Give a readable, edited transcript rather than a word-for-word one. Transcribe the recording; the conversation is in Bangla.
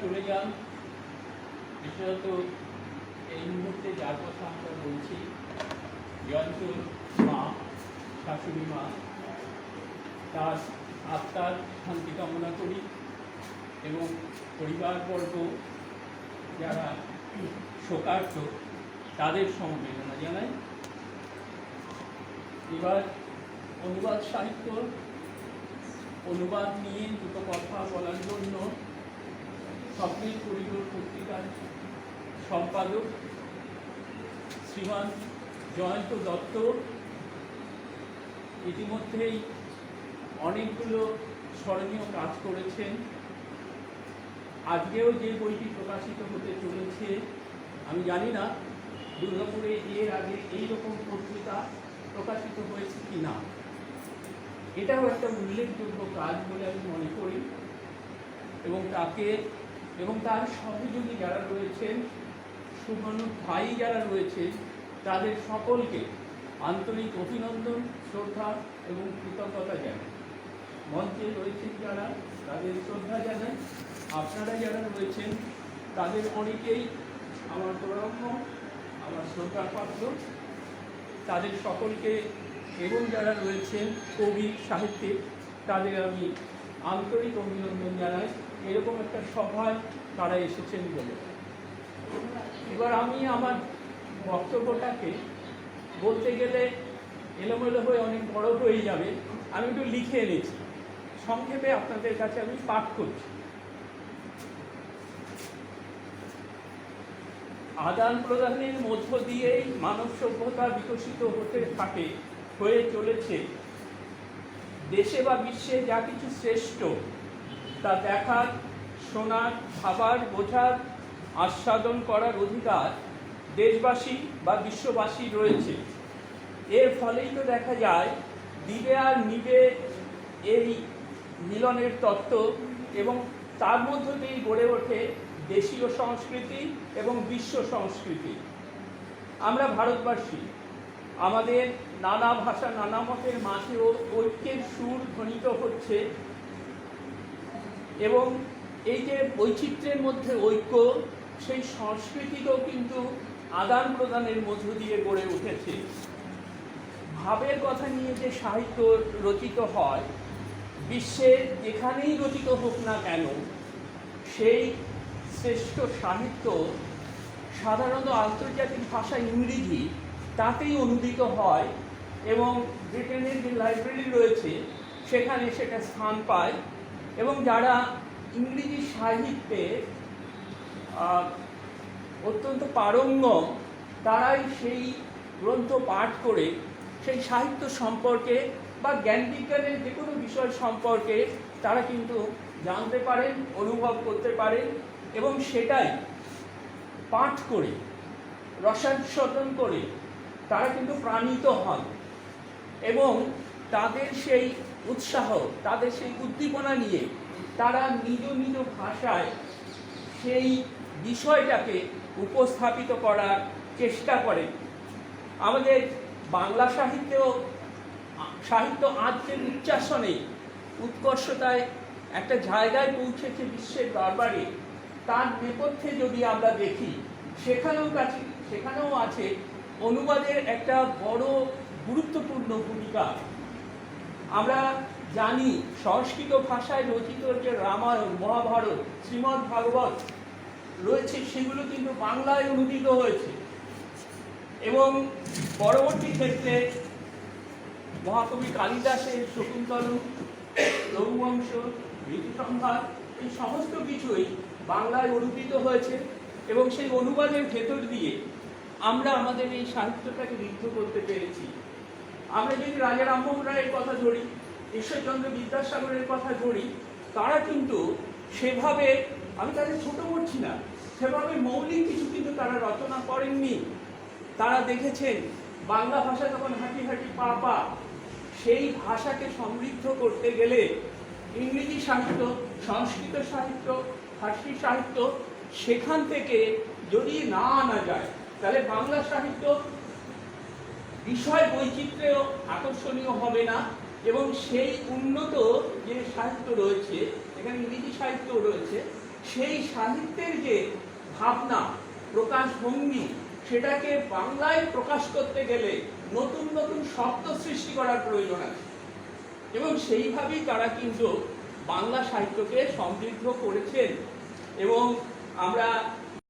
চলে যান, বিশেষত এই মুহূর্তে যার কথা আমরা বলছি, জয়ন্তর মা, শাশুড়ি মা, তার আত্মার শান্তি কামনা করি এবং পরিবারবর্গ যারা শোকার্ত তাদের সমবেদনা জানাই। এবার অনুবাদ সাহিত্য, অনুবাদ নিয়ে দুটো কথা বলার জন্য স্বপ্নের করিডোর পত্রিকার সম্পাদক শ্রীমান জয়ন্ত দত্ত ইতিমধ্যেই অনেকগুলো স্মরণীয় কাজ করেছেন। আজকেও যে বইটি প্রকাশিত হতে চলেছে, আমি জানি না দুর্গাপুরে এর আগে এইরকম পত্রিকা প্রকাশিত হয়েছে কি না। এটাও একটা উল্লেখযোগ্য কাজ বলে আমি মনে করি এবং তাকে এবং তার সহযোগী যারা রয়েছেন, শুভানু ভাই যারা রয়েছেন, তাদের সকলকে আন্তরিক অভিনন্দন, শ্রদ্ধা এবং কৃতজ্ঞতা জানাই। মঞ্চে রয়েছেন যারা, তাদের শ্রদ্ধা জানাই। আপনারা যারা রয়েছেন তাদের অনেকেই আমার প্রণম্য, আমার শ্রদ্ধার পাত্র, তাদের সকলকে এবং যারা রয়েছেন কবি, সাহিত্যিক, তাদের আমি আন্তরিক অভিনন্দন জানাই। এরকম একটা সভায় তারা এসেছেন বলে। এবার আমি আমার বক্তব্যটাকে বলতে গেলে এলোমেলো হয়ে অনেক বড় হয়ে যাবে। আমি একটু লিখে এনেছি, সংক্ষেপে আপনাদের কাছে আমি পাঠ করছি। আদান প্রদানের মধ্য দিয়েই মানব সভ্যতা বিকশিত হতে থাকে, হয়ে চলেছে। দেশে বা বিশ্বে যা কিছু শ্রেষ্ঠ তা দেখার, শোনার, ভাবার, বোঝার, আস্বাদন করার অধিকার দেশবাসী বা বিশ্ববাসী রয়েছে। এর ফলেই তো দেখা যায় দিবে আর নিবে এই মিলনের তত্ত্ব এবং তার মধ্য দিয়েই গড়ে ওঠে দেশীয় সংস্কৃতি এবং বিশ্ব সংস্কৃতি। আমরা ভারতবাসী, আমাদের নানা ভাষা, নানা মতের মাঝেও ঐক্যের সুর ধ্বনিত হচ্ছে এবং এই যে বৈচিত্র্যের মধ্যে ঐক্য, সেই সংস্কৃতিকেও কিন্তু আদান প্রদানের মধ্য দিয়ে গড়ে উঠেছে। ভাবের কথা নিয়ে যে সাহিত্য রচিত হয়, বিশ্বের যেখানেই রচিত হোক না কেন, সেই শ্রেষ্ঠ সাহিত্য সাধারণত আন্তর্জাতিক ভাষা ইংরেজি, তাতেই অনুদিত হয় এবং ব্রিটেনের যে লাইব্রেরি রয়েছে সেখানে সেটা স্থান পায় এবং যারা ইংরেজি সাহিত্যে অত্যন্ত পারঙ্গম, তারাই সেই গ্রন্থ পাঠ করে সেই সাহিত্য সম্পর্কে বা জ্ঞান বিজ্ঞানের যে কোনো বিষয় সম্পর্কে তারা কিন্তু জানতে পারেন, অনুভব করতে পারেন এবং সেটাই পাঠ করে, রসাস্বাদন করে তারা কিন্তু প্রাণিত হন এবং তাদের সেই উৎসাহ, তাদের সেই উদ্দীপনা নিয়ে তারা নিজ নিজ ভাষায় সেই বিষয়টাকে উপস্থাপিত করার চেষ্টা করে। আমাদের বাংলা সাহিত্য আজ যে উচ্চাসনে, উৎকর্ষতায় একটা জায়গায় পৌঁছেছে বিশ্বের দরবারে, তার নেপথ্যে যদি আমরা দেখি, সেখানেও আছে অনুবাদের একটা বড় গুরুত্বপূর্ণ ভূমিকা। আমরা জানি সংস্কৃত ভাষায় রচিত যে রামায়ণ, মহাভারত, শ্রীমদ্ ভাগবত রয়েছে, সেগুলো কিন্তু বাংলায় অনুদিত হয়েছে এবং পরবর্তী ক্ষেত্রে মহাকবি কালিদাসের শকুন্তলম, রঘুবংশ, ঋতুসংহার, এই সমস্ত কিছুই বাংলায় অনুদিত হয়েছে এবং সেই অনুবাদের ভেতর দিয়ে আমরা আমাদের এই সাহিত্যটাকে ঋদ্ধ করতে পেরেছি। আমরা যদি রাজা রামমোহন রায়ের কথা ধরি, ঈশ্বরচন্দ্র বিদ্যাসাগরের কথা ধরি, তারা কিন্তু সেভাবে, আমি তাদের ছোট করছি না, সেভাবে মৌলিক কিছু কিন্তু তারা রচনা করেননি। তারা দেখেছেন বাংলা ভাষা যখন হাঁটি হাঁটি পা পা, সেই ভাষাকে সমৃদ্ধ করতে গেলে ইংরেজি সাহিত্য, সংস্কৃত সাহিত্য, ফার্সি সাহিত্য, সেখান থেকে যদি না আনা যায় তাহলে বাংলা সাহিত্য বিষয় বৈচিত্র্যেও আকর্ষণীয় হবে না এবং সেই উন্নত যে সাহিত্য রয়েছে, এখানে ইংরেজি সাহিত্য রয়েছে, সেই সাহিত্যের যে ভাবনা, প্রকাশভঙ্গি, সেটাকে বাংলায় প্রকাশ করতে গেলে নতুন নতুন শব্দ সৃষ্টি করার প্রয়োজন আছে। এবং সেইভাবেই তারা কিন্তু বাংলা সাহিত্যকে সমৃদ্ধ করেছেন। এবং আমরা